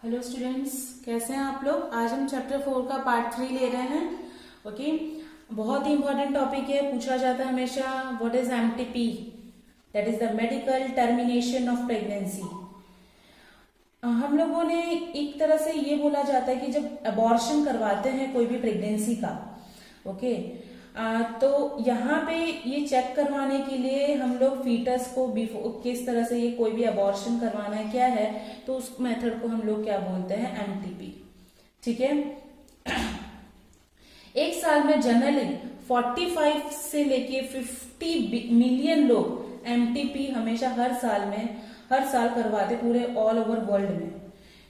Hello students, कैसे हैं आप लोग। आज हम चैप्टर 4 का पार्ट 3 ले रहे हैं। ओके, बहुत ही इंपॉर्टेंट टॉपिक है, पूछा जाता है हमेशा। What is MTP? That is the medical termination of pregnancy. हम लोगों ने एक तरह से ये बोला जाता है कि जब अबॉर्शन करवाते हैं कोई भी प्रेगनेंसी का, ओके, तो यहाँ पे ये चेक करवाने के लिए हम लोग फीटस को किस तरह से ये कोई भी अबॉर्शन करवाना है क्या है, तो उस मेथड को हम लोग क्या बोलते हैं, एमटीपी। ठीक है। एक साल में जनरली 45 से लेके 50 मिलियन लोग एमटीपी हमेशा हर साल करवाते पूरे ऑल ओवर वर्ल्ड में,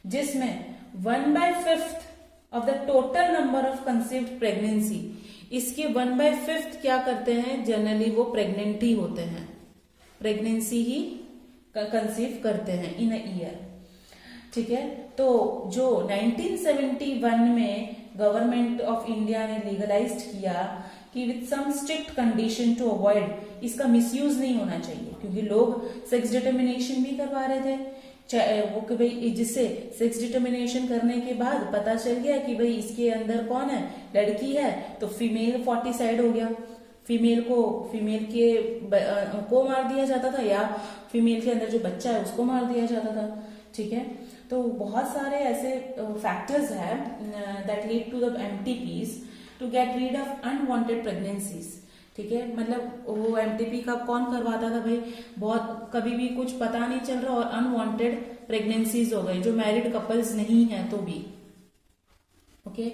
जिसमें 1/5 of the total number of conceived pregnancy, इसके 1/5 क्या करते हैं, जनरली वो प्रेग्नेंट ही होते हैं, प्रेगनेंसी ही कंसीव करते हैं इन अ ईयर। ठीक है। तो जो 1971 में गवर्नमेंट ऑफ इंडिया ने लीगलाइज्ड किया कि with some strict condition to avoid, इसका मिसयूज नहीं होना चाहिए, क्योंकि लोग सेक्स डिटर्मिनेशन भी करवा रहे थे, वो कि भाई जिससे सेक्स डिटर्मिनेशन करने के बाद पता चल गया कि भाई इसके अंदर कौन है, लड़की है, तो फीमेल फोर्टिसाइड हो गया, फीमेल को मार दिया जाता था, या फीमेल के अंदर जो बच्चा है उसको मार दिया जाता था। ठीक है। तो बहुत सारे ऐसे फैक्टर्स हैं that lead to the MTPs to get rid of unwanted pregnancies. ठीक है। मतलब वो एमटीपी का कौन करवाता था भाई, बहुत कभी भी कुछ पता नहीं चल रहा और अनवांटेड प्रेगनेंसीज हो गई, जो मैरिड कपल्स नहीं है तो भी। Okay,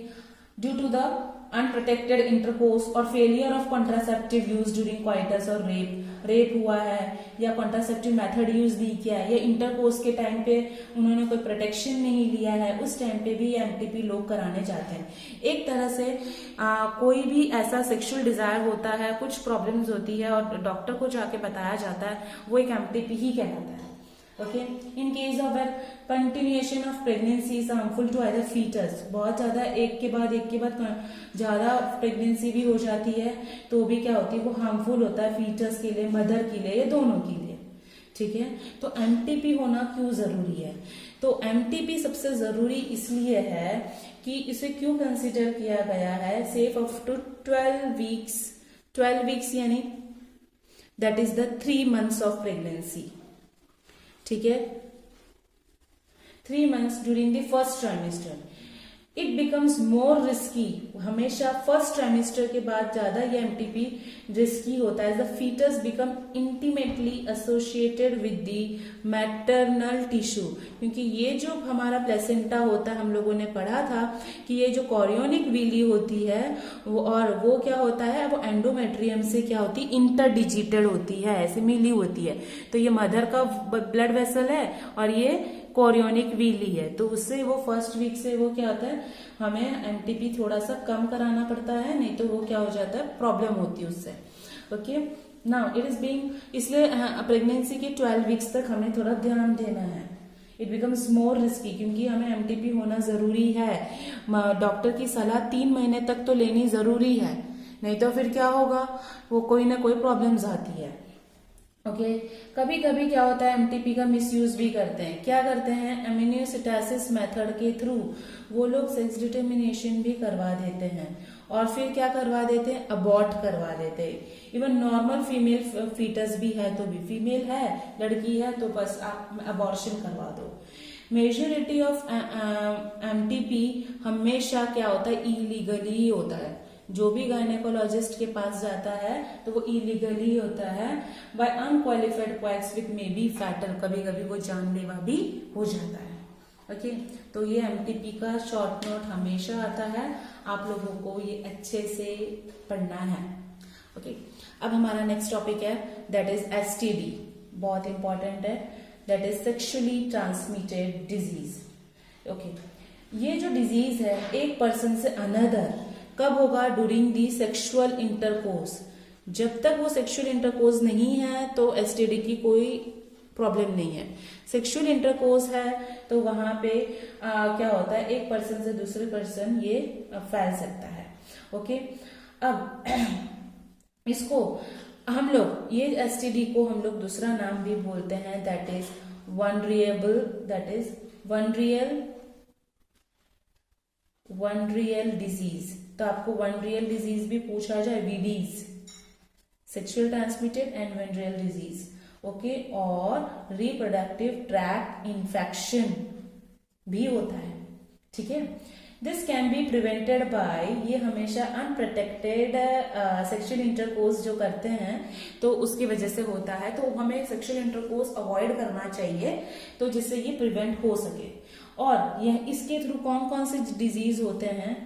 due to the unprotected intercourse और failure of contraceptive use during coitus और रेप हुआ है, या कॉन्ट्रासेप्टिव मेथड यूज नहीं किया है, या इंटरकोर्स के टाइम पे उन्होंने कोई प्रोटेक्शन नहीं लिया है, उस टाइम पे भी एमटीपी लोग कराने जाते हैं। एक तरह से कोई भी ऐसा सेक्सुअल डिजायर होता है, कुछ प्रॉब्लम्स होती है और डॉक्टर को जाके बताया जाता है, वो एक एमटीपी ही कहलाता है। Okay, in case of continuation of pregnancy is harmful to either foetus, बहुत ज्यादा एक के बाद ज्यादा प्रेगनेंसी भी हो जाती है तो भी क्या होती है, वो हार्मफुल होता है फीटस के लिए, मदर के लिए, या दोनों के लिए। ठीक है। तो एमटीपी होना क्यों जरूरी है? तो एमटीपी सबसे जरूरी इसलिए है कि इसे क्यों कंसिडर किया गया है, सेफ अप टू 12 वीक्स यानी that is the 3 months of pregnancy. ठीक है, 3 months during the first trimester. It becomes more risky, हमेशा फर्स्ट ट्राइमेस्टर के बाद ज्यादा ये एमटीपी रिस्की होता है। The foetus become intimately associated with the maternal tissue, क्योंकि ये जो हमारा प्लेसेंटा होता है, हम लोगों ने पढ़ा था कि ये जो कोरियोनिक विली होती है वो क्या होता है, वो एंडोमेट्रियम से क्या होती है, इंटरडिजिटेड होती है, ऐसे मिली होती है। तो ये मदर का ब्लड वेसल है और ये कोरियोनिक विली है, तो उससे वो फर्स्ट वीक से वो क्या होता है, हमें एमटीपी थोड़ा सा कम कराना पड़ता है, नहीं तो वो क्या हो जाता है, प्रॉब्लम होती है उससे। Okay, now it is being, इसलिए प्रेगनेंसी के 12 वीक्स तक हमें थोड़ा ध्यान देना है। इट बिकम्स मोर रिस्की, क्योंकि हमें एमटीपी होना जरूरी है। डॉक्टर की सलाह 3 महीने तक तो लेनी जरूरी है, नहीं तो फिर क्या होगा, वो कोई ना कोई प्रॉब्लम्स आती है। ओके, कभी कभी क्या होता है, एमटीपी का मिसयूज भी करते हैं। क्या करते हैं, एमिनियोसिटासिस मेथड के थ्रू वो लोग सेक्स डिटर्मिनेशन भी करवा देते हैं, और फिर क्या करवा देते हैं, अबॉर्ट करवा देते हैं। इवन नॉर्मल फीमेल फीटस भी है तो भी, फीमेल है, लड़की है तो बस आप अबॉर्शन करवा दो। मेजोरिटी ऑफ एमटीपी हमेशा क्या होता है, इलीगली ही होता है। जो भी गायनेकोलॉजिस्ट के पास जाता है तो वो इलीगली होता है, by unqualified quacks with may be fatal, कभी कभी वो जानलेवा भी हो जाता है। ओके, तो ये एमटीपी का शॉर्ट नोट हमेशा आता है, आप लोगों को ये अच्छे से पढ़ना है। ओके, अब हमारा नेक्स्ट टॉपिक है दैट इज एसटीडी, बहुत इंपॉर्टेंट है, that is sexually transmitted disease. Okay, ये जो डिजीज है एक पर्सन से अनदर कब होगा, ड्यूरिंग दी सेक्सुअल इंटरकोर्स। जब तक वो सेक्सुअल इंटरकोर्स नहीं है तो एसटीडी की कोई प्रॉब्लम नहीं है। सेक्सुअल इंटरकोर्स है तो वहां पे क्या होता है, एक पर्सन से दूसरे पर्सन ये फैल सकता है। ओके, अब इसको हम लोग, ये एसटीडी को हम लोग दूसरा नाम भी बोलते हैं, that is venereal venereal disease, तो आपको वेनरियल डिजीज भी पूछा जाए, VDs, sexual transmitted and venereal disease, okay, और रिप्रोडक्टिव ट्रैक्ट इन्फेक्शन भी होता है, ठीक है। This can be prevented by, ये हमेशा अनप्रोटेक्टेड सेक्सुअल इंटरकोर्स जो करते हैं तो उसकी वजह से होता है, तो हमें सेक्सुअल इंटरकोर्स अवॉइड करना चाहिए, तो जिससे ये प्रिवेंट हो सके। और यह इसके थ्रू कौन कौन से डिजीज होते हैं,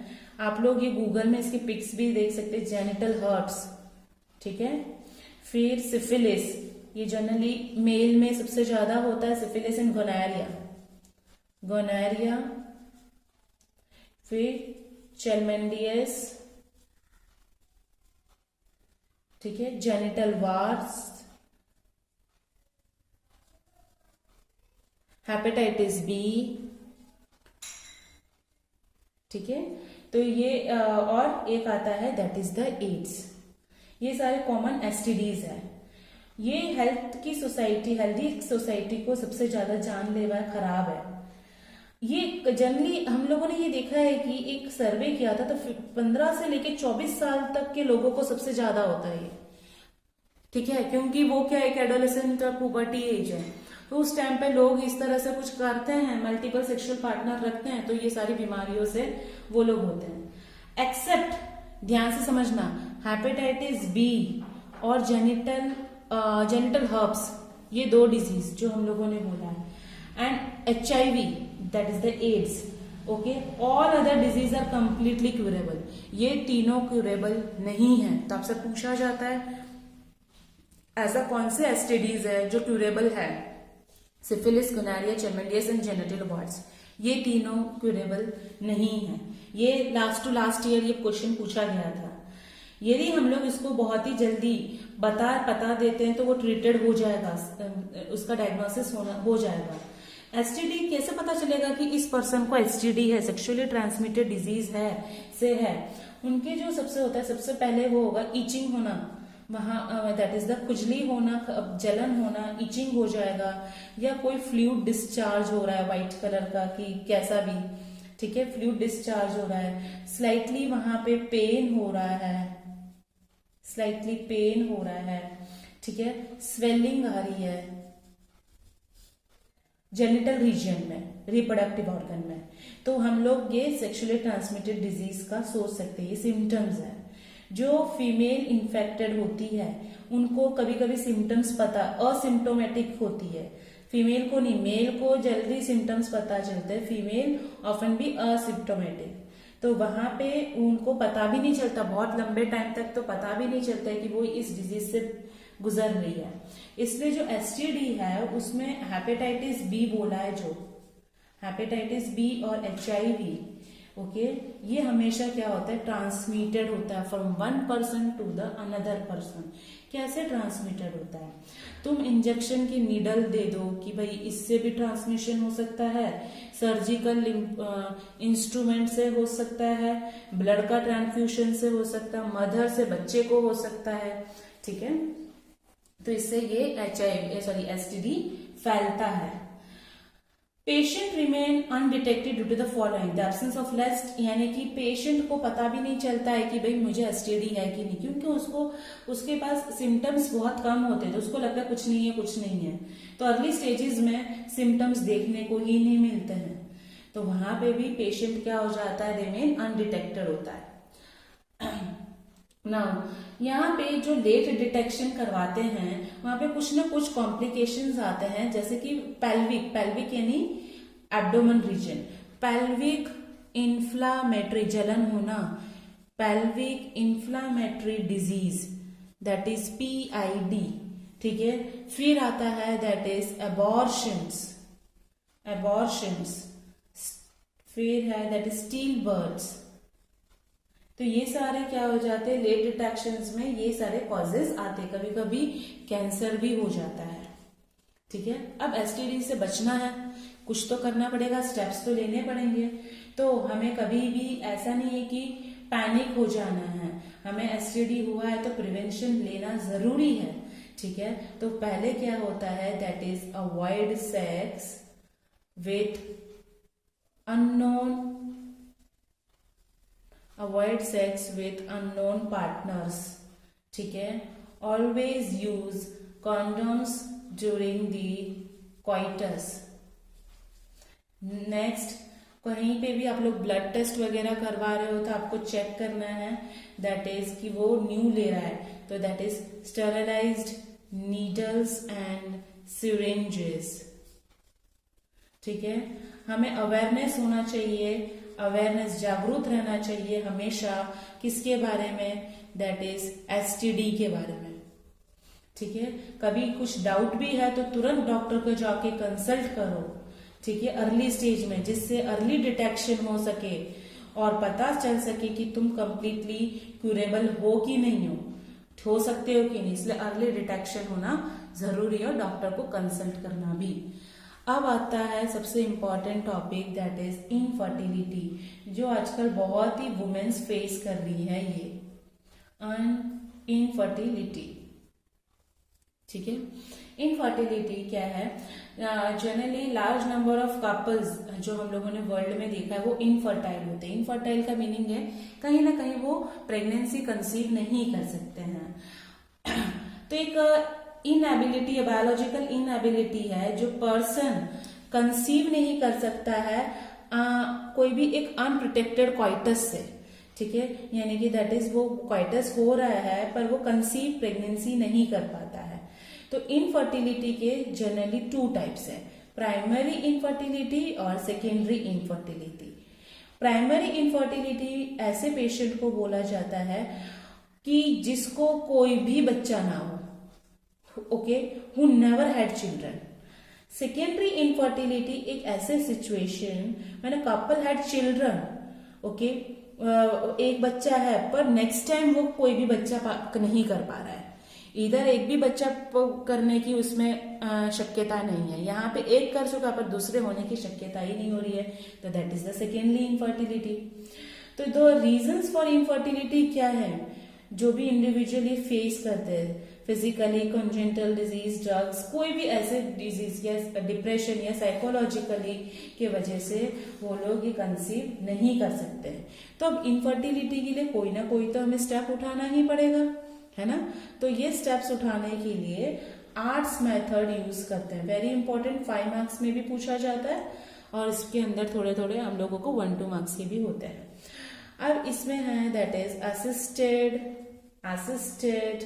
आप लोग ये गूगल में इसकी पिक्स भी देख सकते हैं, जेनिटल हर्ट्स, ठीक है, फिर सिफिलिस, ये जनरली मेल में सबसे ज्यादा होता है, सिफिलिस एंड गोनोरिया, गोनोरिया, फिर चेलमेंडियस, ठीक है, जेनिटल वार्स, हेपेटाइटिस बी, ठीक है, तो ये और एक आता है दैट इज द एड्स। ये सारे कॉमन एसटीडीज है। ये हेल्थी सोसाइटी को सबसे ज्यादा जानलेवा खराब है। ये जनरली हम लोगों ने ये देखा है कि एक सर्वे किया था तो 15 से लेके 24 साल तक के लोगों को सबसे ज्यादा होता है ये, ठीक है, क्योंकि वो क्या एक एडोलेसेंट और पुबर्टी एज है, तो उस टाइम पे लोग इस तरह से कुछ करते हैं, मल्टीपल सेक्सुअल पार्टनर रखते हैं, तो ये सारी बीमारियों से वो लोग होते हैं। एक्सेप्ट, ध्यान से समझना, हेपेटाइटिस बी और जेनिटल हर्ब्स, ये 2 डिजीज जो हम लोगों ने बोला है, and HIV, that is the AIDS, okay, all other disease are completely curable. ये तीनों क्यूरेबल नहीं है। तो आपसे पूछा जाता है ऐसा कौन से एसटीडीज है जो क्यूरेबल है, syphilis, gonorrhoea, chlamydias and genital warts, ये तीनों क्यूरेबल नहीं है। ये लास्ट टू लास्ट ईयर ये क्वेश्चन पूछा गया था। यदि हम लोग इसको बहुत ही जल्दी बता देते हैं तो वो ट्रीटेड हो जाएगा, उसका डायग्नोसिस हो जाएगा। एसटीडी कैसे पता चलेगा कि इस पर्सन को एसटीडी है, सेक्सुअली ट्रांसमिटेड डिजीज है, उनके जो सबसे होता है, सबसे पहले वो होगा इचिंग होना, वहां दैट इज द खुजली होना, जलन होना, इचिंग हो जाएगा, या कोई फ्लूइड डिस्चार्ज हो रहा है व्हाइट कलर का कि कैसा भी, ठीक है, फ्लूइड डिस्चार्ज हो रहा है, स्लाइटली वहां पे पेन हो रहा है, स्लाइटली पेन हो रहा है, ठीक है, स्वेलिंग आ रही है जेनिटल रीजन में, रिप्रोडक्टिव ऑर्गन में, तो हम लोग ये सेक्सुअली ट्रांसमिटेड डिजीज का सोच सकते हैं। ये सिम्टम्स है। जो फीमेल इन्फेक्टेड होती है उनको कभी कभी सिम्टम्स पता असिम्टोमेटिक होती है, फीमेल को नहीं, मेल को जल्दी सिम्टम्स पता चलते हैं, फीमेल ऑफन भी असिम्टोमेटिक, तो वहां पे उनको पता भी नहीं चलता, बहुत लंबे टाइम तक तो पता भी नहीं चलता है कि वो इस डिजीज से गुजर रही है। इसलिए जो एसटीडी है उसमें हेपेटाइटिस बी बोला है, जो हेपेटाइटिस बी और HIV, ओके, ये हमेशा क्या होता है, ट्रांसमिटेड होता है from one person to the another person. कैसे ट्रांसमिटेड होता है, तुम इंजेक्शन की नीडल दे दो कि भाई इससे भी ट्रांसमिशन हो सकता है, सर्जिकल इंस्ट्रूमेंट से हो सकता है, ब्लड का ट्रांसफ्यूजन से हो सकता है, मदर से बच्चे को हो सकता है, ठीक है, तो इससे ये एसटीडी फैलता है। Patient remain undetected due to the following, the absence of lest, यानी कि पेशेंट को पता भी नहीं चलता है कि भाई मुझे एसटीडी है कि नहीं, क्योंकि उसके पास सिम्टम्स बहुत कम होते हैं, तो उसको लगता है कुछ नहीं है, कुछ नहीं है, तो अर्ली स्टेजेस में सिम्टम्स देखने को ही नहीं मिलते हैं, तो वहां पे भी पेशेंट क्या हो जाता है, रिमेन अनडिटेक्टेड होता है। नाउ यहाँ पे जो लेट डिटेक्शन करवाते हैं वहां पे कुछ ना कुछ कॉम्प्लिकेशंस आते हैं, जैसे कि पेल्विक यानी एब्डोमेन रीजन, पेल्विक इन्फ्लामेटरी, जलन होना, pelvic inflammatory disease that is PID, ठीक है, फिर आता है दैट इज एबॉर्शंस, फिर है दैट इज स्टील बर्ड्स, तो ये सारे क्या हो जाते हैं, लेट डिटेक्शंस में ये सारे कॉजेज आते हैं, कभी कभी कैंसर भी हो जाता है, ठीक है। अब एसटीडी से बचना है, कुछ तो करना पड़ेगा, स्टेप्स तो लेने पड़ेंगे, तो हमें कभी भी ऐसा नहीं है कि पैनिक हो जाना है, हमें एसटीडी हुआ है तो प्रिवेंशन लेना जरूरी है, ठीक है। तो पहले क्या होता है, that is avoid sex with unknown avoid sex with unknown partners, ठीक है, always use condoms during the coitus. Next, कहीं पे भी आप लोग ब्लड टेस्ट वगैरह करवा रहे हो तो आपको चेक करना है दैट इज कि वो न्यू ले रहा है, तो that is sterilised needles and syringes, ठीक है। हमें अवेयरनेस होना चाहिए, अवेयरनेस जागरूक रहना चाहिए हमेशा, किसके बारे में, दैट इज एसटीडी के बारे में, ठीक है। कभी कुछ डाउट भी है तो तुरंत डॉक्टर को जाके कंसल्ट करो, ठीक है, अर्ली स्टेज में, जिससे अर्ली डिटेक्शन हो सके और पता चल सके कि तुम कंप्लीटली क्यूरेबल हो कि नहीं हो सकते हो कि नहीं, इसलिए अर्ली डिटेक्शन होना जरूरी है और डॉक्टर को कंसल्ट करना भी। अब आता है सबसे important topic that is infertility, जो आजकल बहुत ही वुमेन्स फेस कर रही है, ये इनफर्टिलिटी, ठीक है। इनफर्टिलिटी क्या है, generally large number of couples जो हम लोगों ने वर्ल्ड में देखा है वो इनफर्टाइल होते हैं। इनफर्टाइल का मीनिंग है कहीं ना कहीं वो प्रेगनेंसी कंसीव नहीं कर सकते हैं। तो एक इनएबिलिटी, बायोलॉजिकल इनएबिलिटी है, जो पर्सन कंसीव नहीं कर सकता है कोई भी एक अनप्रोटेक्टेड क्वाइटस से, ठीक है, यानी कि दैट इज वो क्वाइटस हो रहा है पर वो कंसीव प्रेगनेंसी नहीं कर पाता है। तो इनफर्टिलिटी के जनरली 2 टाइप्स है, प्राइमरी इनफर्टिलिटी और सेकेंडरी इनफर्टिलिटी। प्राइमरी इनफर्टिलिटी ऐसे पेशेंट को बोला जाता है कि जिसको कोई भी बच्चा ना हो, okay, who never had children. Secondary infertility एक ऐसे सिचुएशन मैंने कपल हैड चिल्ड्रन, ओके, एक बच्चा है पर नेक्स्ट टाइम वो कोई भी बच्चा नहीं कर पा रहा है, इधर एक भी बच्चा करने की उसमें शक्यता नहीं है, यहाँ पे एक कर चुका पर दूसरे होने की शक्यता ही नहीं हो रही है, तो that is the secondary infertility. तो द रीजंस फॉर इनफर्टिलिटी क्या है, जो भी इंडिविजुअली फेस करते हैं, फिजिकली, कंजेंटल डिजीज, ड्रग्स, कोई भी ऐसे डिजीज या डिप्रेशन या साइकोलॉजिकली के वजह से वो लोग ये कंसीव नहीं कर सकते हैं। तो अब इनफर्टिलिटी के लिए कोई ना कोई तो हमें स्टेप उठाना ही पड़ेगा, है ना। तो ये स्टेप्स उठाने के लिए आर्ट्स मेथड यूज करते हैं, वेरी इंपॉर्टेंट, 5 मार्क्स में भी पूछा जाता है और इसके अंदर थोड़े थोड़े हम लोगों को 1-2 मार्क्स के भी होते हैं। अब इसमें है that is assisted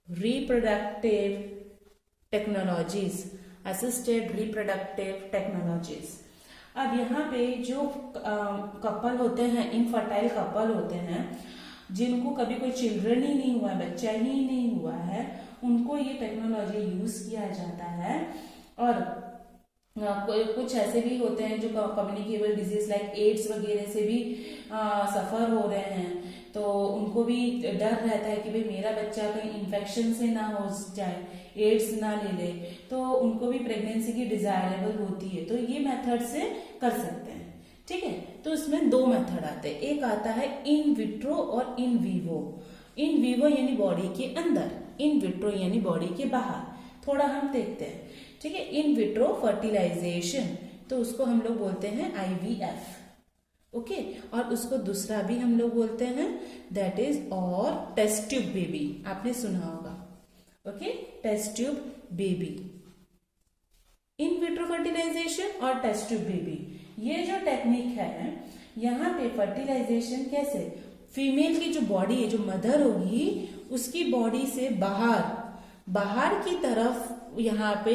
reproductive technologies, assisted reproductive technologies. अब यहाँ पे जो कपल होते हैं, इनफर्टाइल कपल होते हैं, जिनको कभी कोई चिल्ड्रन ही नहीं हुआ है, बच्चा ही नहीं हुआ है, उनको ये टेक्नोलॉजी यूज किया जाता है। और कुछ ऐसे भी होते हैं जो कम्युनिकेबल डिजीज लाइक एड्स वगैरह से भी सफर हो रहे हैं, तो उनको भी डर रहता है कि भाई मेरा बच्चा कहीं इन्फेक्शन से ना हो जाए, एड्स ना ले ले, तो उनको भी प्रेगनेंसी की डिजायरेबल होती है, तो ये मेथड से कर सकते हैं, ठीक है। तो इसमें 2 मेथड आते हैं, एक आता है इन विट्रो और इन वीवो। इन वीवो यानी बॉडी के अंदर, इन विट्रो यानी बॉडी के बाहर। थोड़ा हम देखते हैं, ठीक है। इन विट्रो फर्टिलाइजेशन, तो उसको हम लोग बोलते हैं IVF, ओके, और उसको दूसरा भी हम लोग बोलते हैं दैट इज और टेस्ट ट्यूब बेबी, आपने सुना होगा, okay, test tube baby. In vitro fertilisation और टेस्ट ट्यूब बेबी, ये जो टेक्निक है, यहाँ पे फर्टिलाइजेशन कैसे, फीमेल की जो बॉडी है, जो मदर होगी, उसकी बॉडी से बाहर की तरफ यहाँ पे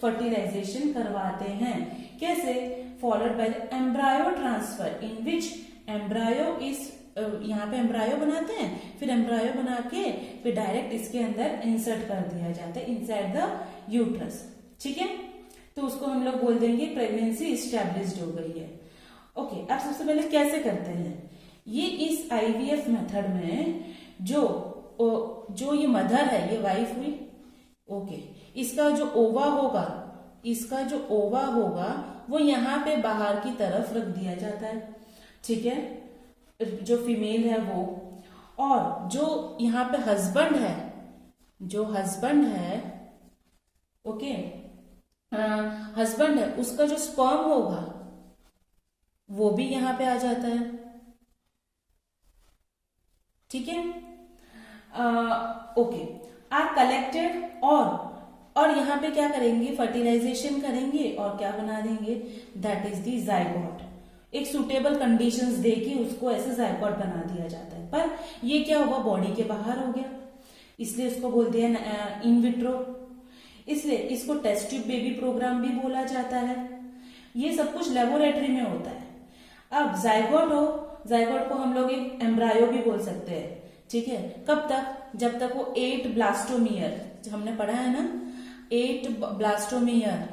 फर्टिलाइजेशन करवाते हैं। कैसे, followed by the embryo transfer in which embryo is, यहाँ पे एम्ब्रायो बनाते हैं, फिर एम्ब्रायो बना के फिर डायरेक्ट इसके अंदर इंसर्ट कर दिया जाता है इनसाइड द यूट्रस, ठीक है। तो उसको हम लोग बोल देंगे प्रेगनेंसी इस्टेब्लिश्ड हो गई है, ओके। अब सबसे पहले कैसे करते हैं ये, इस IVF मेथड में जो ये मदर है, ये वाइफ हुई, ओके, इसका जो ओवा होगा वो यहाँ पे बाहर की तरफ रख दिया जाता है, ठीक है, जो फीमेल है वो, और जो यहाँ पे हस्बैंड है, ओके, हस्बैंड है, उसका जो स्पर्म होगा वो भी यहाँ पे आ जाता है, ठीक है, ओके, आर कलेक्टेड और यहाँ पे क्या करेंगे, फर्टिलाइजेशन करेंगे और क्या बना देंगे, दैट इज दी जायगोट। एक सुटेबल कंडीशंस देके उसको ऐसे जायगोट बना दिया जाता है, पर ये क्या हुआ, बॉडी के बाहर हो गया, इसलिए इसको बोल दिया इन विट्रो, इसलिए इसको टेस्ट ट्यूब बेबी प्रोग्राम भी बोला जाता है। ये सब कुछ लेबोरेटरी में होता है। अब जायगोट हो, जायगोट को हम लोग एक एम्ब्रायो भी बोल सकते हैं, ठीक है, कब तक, जब तक वो 8 ब्लास्टोमियर, हमने पढ़ा है ना, 8 ब्लास्टोमियर,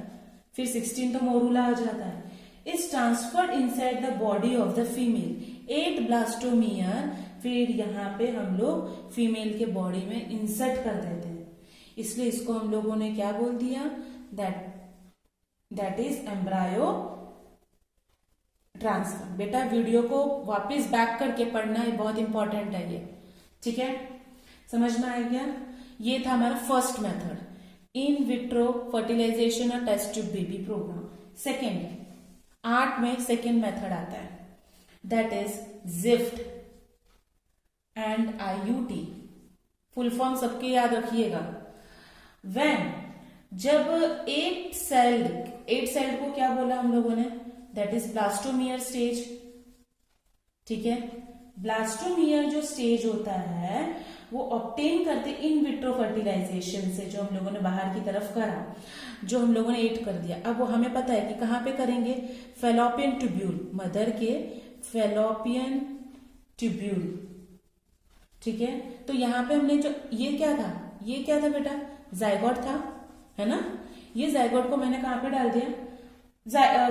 फिर 16 तो मोरूला आ जाता है, is transferred inside the body of the female. 8 blastomere फिर यहाँ पे हम लोग फीमेल के बॉडी में इंसर्ट कर देते हैं, इसलिए इसको हम लोगों ने क्या बोल दिया, दैट इज एम्ब्रायो ट्रांसफर। बेटा वीडियो को वापस बैक करके पढ़ना है, बहुत इंपॉर्टेंट है ये, ठीक है, समझ में आ गया। ये था हमारा first method, in vitro fertilisation और test tube baby programme. Second, 8 में सेकेंड मेथड आता है, that is GIFT and IUT। Full form सबके याद रखिएगा। व्हेन, जब 8 सेल्ड को क्या बोला हम लोगों ने, दैट इज ब्लास्टोमियर स्टेज, ठीक है। ब्लास्टोमियर जो स्टेज होता है वो ऑब्टेन करते इन विट्रो फर्टिलाइजेशन से, जो हम लोगों ने बाहर की तरफ करा, जो हम लोगों ने 8 कर दिया। अब वो हमें पता है कि कहां पे करेंगे, फेलोपियन ट्यूब्यूल, मदर के फेलोपियन ट्यूब्यूल, ठीक है। तो यहां पे हमने जो ये क्या था बेटा, जायगोट था, है ना। ये जायगोट को मैंने कहां पे डाल दिया,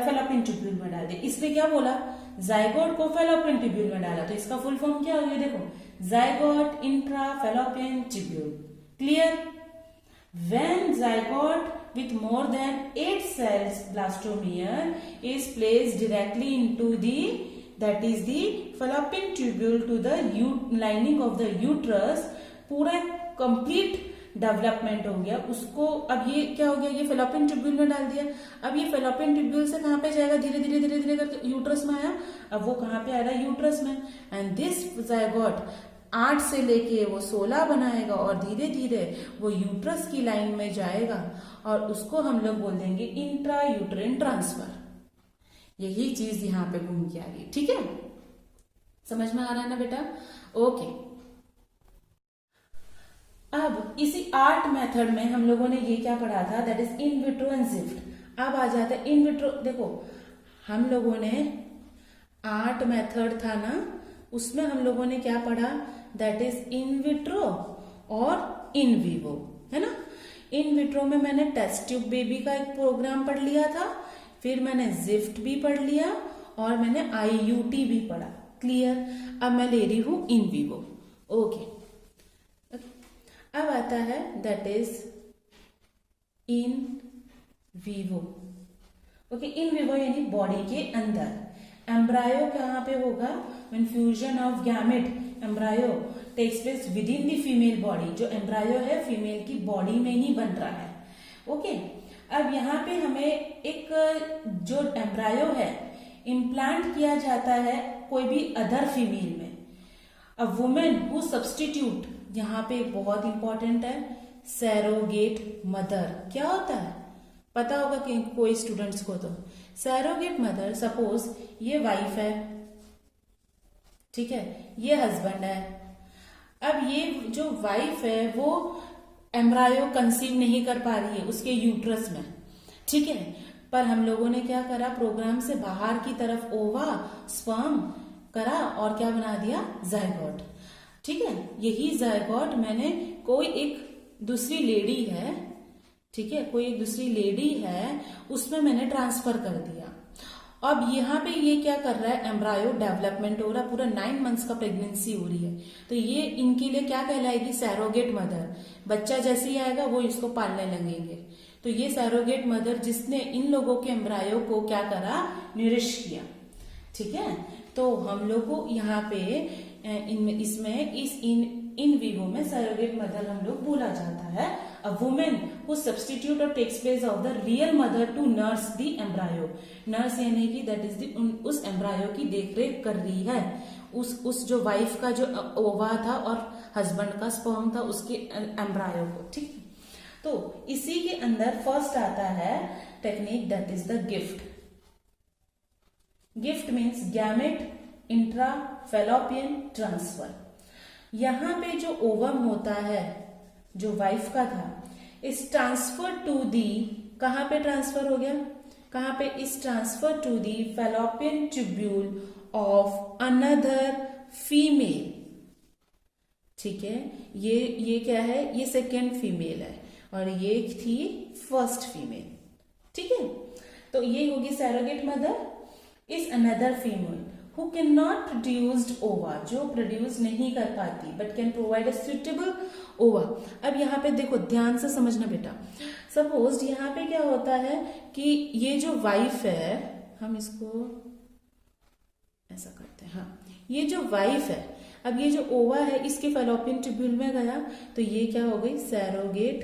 फेलोपियन ट्यूब्यूल में डाल दिया, इसलिए क्या बोला, जायगोट को फेलोपियन ट्यूब्यूल में डाला, तो इसका फुल फॉर्म क्या हो गया, देखो, zygote intra fallopian tubule. Clear. When zygote with more than 8 cells blastomere is placed directly into that is the fallopian tubule to the lining of the uterus, पूरा complete development हो गया उसको। अब ये क्या हो गया, ये फेलोपियन ट्यूब्यूल में डाल दिया। अब ये फेलोपियन ट्यूब्यूल से कहां पे जाएगा, धीरे धीरे करके यूट्रस में आया। अब वो कहां पे आ रहा है, यूट्रस में। एंड दिस जायगोट 8 से लेके वो 16 बनाएगा और धीरे धीरे वो यूट्रस की लाइन में जाएगा और उसको हम लोग बोल देंगे इंट्रा यूट्राइन ट्रांसफर। यही चीज यहां पे घूम के आ रही है, ठीक है, समझ में आ रहा है ना बेटा। ओके, अब इसी 8 मेथड में हम लोगों ने ये क्या पढ़ा था, that is in vitro and gift. अब आ जाता है इन विट्रो। देखो हम लोगों ने 8 मेथड था ना, उसमें हम लोगों ने क्या पढ़ा, दैट इज इन विट्रो और इन विवो, है ना। इन विट्रो में मैंने टेस्ट ट्यूब बेबी का एक प्रोग्राम पढ़ लिया था, फिर मैंने जिफ्ट भी पढ़ लिया और मैंने IUT भी पढ़ा। क्लियर। अब मैं ले रही हूं इन विवो। ओके, अब आता है that is in vivo. Okay, in vivo यानी बॉडी के अंदर। एम्ब्रायो कहां पे होगा, when fusion of gamete embryo takes place within the female body. जो एम्ब्रायो है फीमेल की बॉडी में ही बन रहा है। ओके, अब यहाँ पे हमें एक जो एम्ब्रायो है इम्प्लांट किया जाता है कोई भी अदर फीमेल में। अ वुमेन हु सब्सटीट्यूट, यहाँ पे बहुत इंपॉर्टेंट है, सैरोगेट मदर। क्या होता है पता होगा कि कोई स्टूडेंट्स को, तो सैरोगेट मदर, सपोज ये वाइफ है, ठीक है, ये हस्बैंड है। अब ये जो वाइफ है वो एम्ब्रायो कंसीव नहीं कर पा रही है उसके यूट्रस में, ठीक है, पर हम लोगों ने क्या करा, प्रोग्राम से बाहर की तरफ ओवा स्पर्म करा और क्या बना दिया, जायगोट। ठीक है, यही जायगोट मैंने कोई एक दूसरी लेडी है, ठीक है, कोई एक दूसरी लेडी है, उसमें मैंने ट्रांसफर कर दिया। अब यहाँ पे ये क्या कर रहा है, एम्ब्रायो डेवलपमेंट हो रहा है, पूरा 9 मंथ्स का प्रेगनेंसी हो रही है, तो ये इनके लिए क्या कहलाएगी, सैरोगेट मदर। बच्चा जैसे ही आएगा वो इसको पालने लगेंगे। तो ये सैरोगेट मदर जिसने इन लोगों के एम्ब्रायो को क्या करा, न्यूरिश किया। ठीक है, तो हम लोग को यहाँ पे इसमें इन विवो में सैरोगेट मदर हम लोग बोला जाता है a woman who substitute or takes place of the real mother to nurse the embryo. Nurse यानी कि दैट इज उस एम्ब्रायो की देखरेख कर रही है, उस जो वाइफ का जो ओवा था और हस्बैंड का स्पर्म था उसके एम्ब्रायो को, ठीक। तो इसी के अंदर फर्स्ट आता है technique that is the gift. Gift means gamete intra fallopian transfer. यहां पे जो ओवम होता है जो वाइफ का था, इस ट्रांसफर टू दी, कहां पे ट्रांसफर हो गया, कहां पे, इस transfer to the fallopian tubule of another female, ठीक है। ये क्या है, ये सेकेंड फीमेल है और ये थी फर्स्ट फीमेल, ठीक है। तो ये होगी surrogate mother. Is another female who cannot produced ova, जो प्रोड्यूस नहीं कर पाती but can provide a suitable ova। अब यहाँ पे देखो ध्यान से समझना बेटा, सपोज यहाँ पे क्या होता है कि ये जो वाइफ है, हम इसको ऐसा करते हैं, हाँ, ये जो वाइफ है, अब ये जो ओवा है इसके फेलोपियन ट्यूब्यूल में गया तो ये क्या हो गई, सैरोगेट,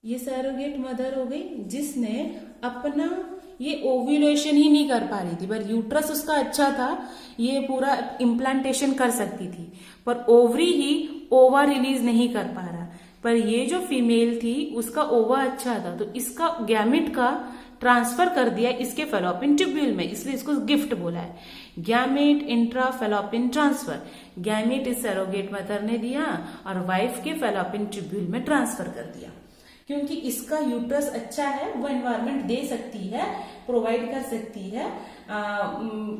ये सैरोगेट मदर हो गई जिसने अपना ये ओव्यूलेशन ही नहीं कर पा रही थी, पर यूट्रस उसका अच्छा था, ये पूरा इम्प्लांटेशन कर सकती थी, पर ओवरी ही ओवा रिलीज नहीं कर पा रहा। पर ये जो फीमेल थी उसका ओवा अच्छा था, तो इसका गैमेट का ट्रांसफर कर दिया इसके फेलोपियन ट्यूब्यूल में, इसलिए इसको गिफ्ट बोला है। Gamete intra fallopian transfer, gamete इस सैरोगेट मदर ने दिया और वाइफ के फेलोपियन ट्यूब्यूल में ट्रांसफर कर दिया। क्योंकि इसका यूट्रस अच्छा है, वो एनवायरमेंट दे सकती है, प्रोवाइड कर सकती है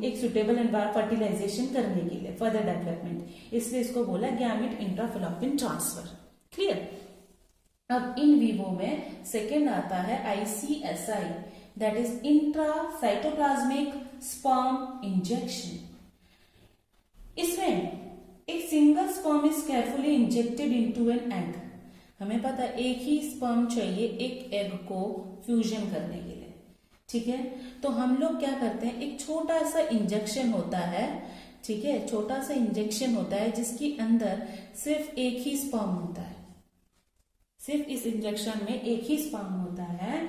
एक सुटेबल फर्टिलाइजेशन करने के लिए, फर्दर डेवलपमेंट, इसलिए इसको बोला गैमेट इंट्राफेलोपियन ट्रांसफर। क्लियर। अब इन विवो में सेकेंड आता है ICSI, that is intra cytoplasmic sperm injection. इसमें एक single sperm is carefully injected into an egg. हमें पता है एक ही स्पर्म चाहिए एक एग को फ्यूजन करने के लिए, ठीक है। तो हम लोग क्या करते हैं, एक छोटा सा इंजेक्शन होता है, ठीक है, छोटा सा इंजेक्शन होता है जिसके अंदर सिर्फ एक ही स्पर्म होता है, सिर्फ इस इंजेक्शन में एक ही स्पर्म होता है।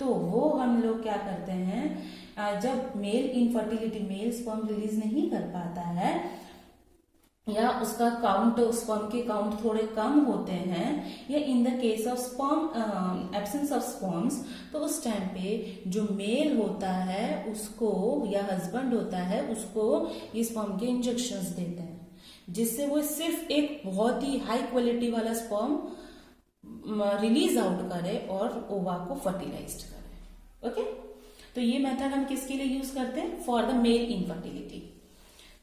तो वो हम लोग क्या करते हैं, जब male infertility, mail sperm release नहीं कर पाता है या उसका काउंट, स्पर्म के काउंट थोड़े कम होते हैं, या in the case of sperm absence of sperms, तो उस टाइम पे जो मेल होता है उसको, या हस्बैंड होता है उसको ये स्पर्म के इंजेक्शंस देते हैं, जिससे वो सिर्फ एक बहुत ही हाई क्वालिटी वाला स्पर्म रिलीज आउट करे और ओवा को फर्टिलाइज्ड करे। ओके, तो ये मेथड हम किसके लिए यूज करते हैं, for the male infertility.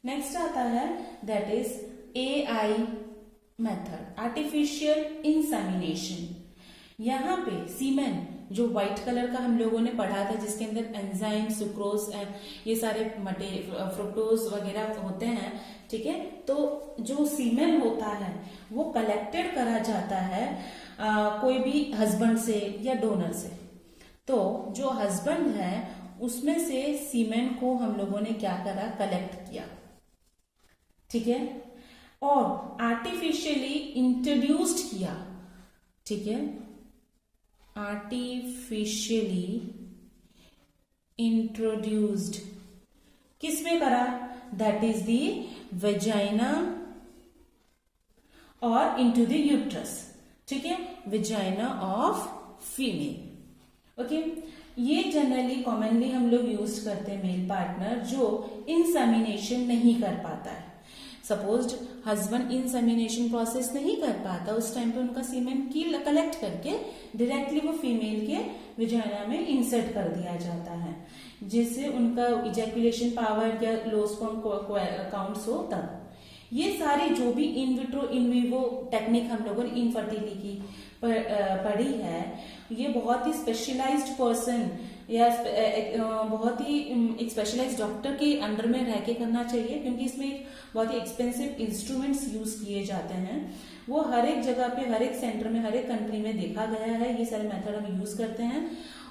Next आता है that is AI method, artificial insemination. यहाँ पे सीमेन जो व्हाइट कलर का हम लोगों ने पढ़ा था, जिसके अंदर एंजाइम, सुक्रोज, ये सारे फ्रुक्टोज वगैरह होते हैं, ठीक है। तो जो सीमेन होता है वो कलेक्टेड करा जाता है कोई भी हस्बैंड से या डोनर से। तो जो हस्बैंड है उसमें से सीमेन को हम लोगों ने क्या करा, कलेक्ट किया, ठीक है, और आर्टिफिशियली इंट्रोड्यूस्ड किया, ठीक है, आर्टिफिशियली इंट्रोड्यूस्ड किसमें करा, दैट इज दी वेजाइना और इनटू द यूट्रस, ठीक है, वेजाइना ऑफ फीमेल। ओके, ये जनरली कॉमनली हम लोग यूज करते हैं मेल पार्टनर जो इंसेमिनेशन नहीं कर पाता है। सपोज हस्बैंड इंसेमिनेशन प्रोसेस नहीं कर पाता, उस टाइम पे उनका सीमेन की कलेक्ट करके डायरेक्टली वो फीमेल के विजाइना में इंसर्ट कर दिया जाता है, जिससे उनका इजैकुलेशन पावर या लो स्पर्म काउंट्स हो। तब ये सारी जो भी in vitro in vivo technique हम लोगों ने इनफर्टिलिटी की पढ़ी है, ये बहुत ही स्पेशलाइज्ड पर्सन या बहुत ही एक स्पेशलाइज्ड डॉक्टर के अंडर में रह के करना चाहिए, क्योंकि इसमें बहुत ही एक्सपेंसिव इंस्ट्रूमेंट्स यूज किए जाते हैं। वो हर एक जगह पे, हर एक सेंटर में, हर एक कंट्री में देखा गया है, ये सारे मेथड हम यूज करते हैं।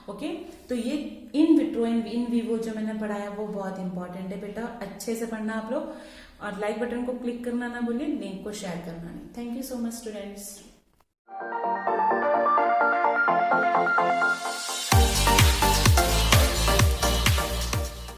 ओके, तो ये इन विट्रो इन विवो जो मैंने पढ़ाया वो बहुत इंपॉर्टेंट है बेटा, अच्छे से पढ़ना आप लोग, और लाइक बटन को क्लिक करना ना भूलिए, लिंक को शेयर करना नहीं। Thank you so much students.